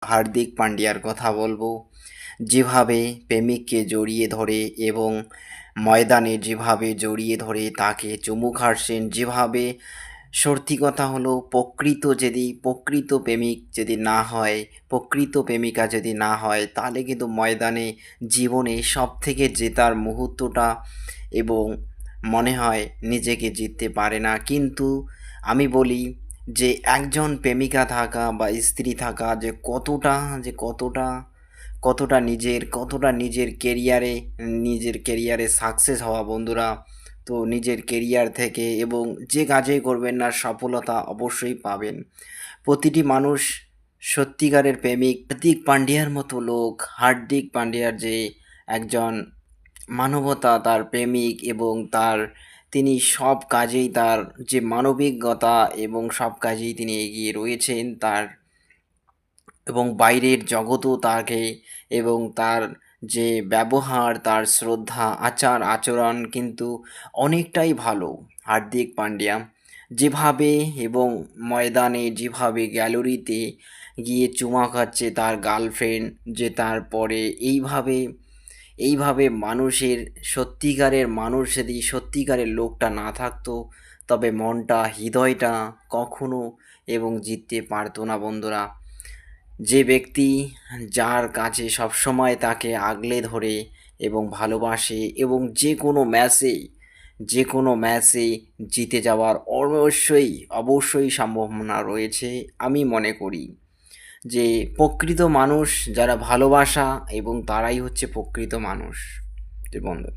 হার্দিক পান্ডিয়ার কথা বলবো। যেভাবে প্রেমিককে জড়িয়ে ধরে এবং ময়দানে যেভাবে জড়িয়ে ধরে তাকে চুমু খাচ্ছেন, যেভাবে সত্যি কথা হলো প্রকৃত প্রেমিক যদি না হয়, প্রকৃত প্রেমিকা যদি না হয়, তাহলে কিন্তু ময়দানে জীবনে সবথেকে জেতার মুহূর্তটা এবং মনে হয় নিজেকে জিততে পারে না। কিন্তু আমি বলি যে একজন প্রেমিকা থাকা বা স্ত্রী থাকা যে কতটা নিজের কেরিয়ারে সাকসেস হওয়া বন্ধুরা। তো নিজের কেরিয়ার থেকে এবং যে কাজেই করবেন না সফলতা অবশ্যই পাবেন। প্রতিটি মানুষ সত্যিকারের প্রেমিক হার্দিক পান্ডিয়ার মতো লোক, হার্দিক পান্ডিয়ার যে একজন মানবতা, তার প্রেমিক এবং তিনি সব কাজেই তার যে মানবিকতা এবং সব কাজেই তিনি এগিয়ে রয়েছেন এবং বাইরের জগতও তাকে এবং তার যে ব্যবহার, তার শ্রদ্ধা, আচার-আচরণ কিন্তু অনেকটাই ভালো। হার্দিক পান্ডিয়া যেভাবে এবং ময়দানে যেভাবে গ্যালারিতে গিয়ে চুমা খাচ্ছে তার গার্লফ্রেন্ড, যে তারপরে এইভাবে মানুষ যদি সত্যিকারের লোকটা না থাকতো, তবে মনটা, হৃদয়টা কখনো এবং জিততে পারতো না বন্ধুরা। যে ব্যক্তি যার কাছে সবসময় তাকে আগলে ধরে এবং ভালোবাসে এবং যে কোনো ম্যাচে জিতে যাওয়ার অবশ্যই সম্ভাবনা রয়েছে। আমি মনে করি যে প্রকৃত মানুষ যারা ভালোবাসা এবং তারাই হচ্ছে প্রকৃত মানুষ। যে বন্ধুরা।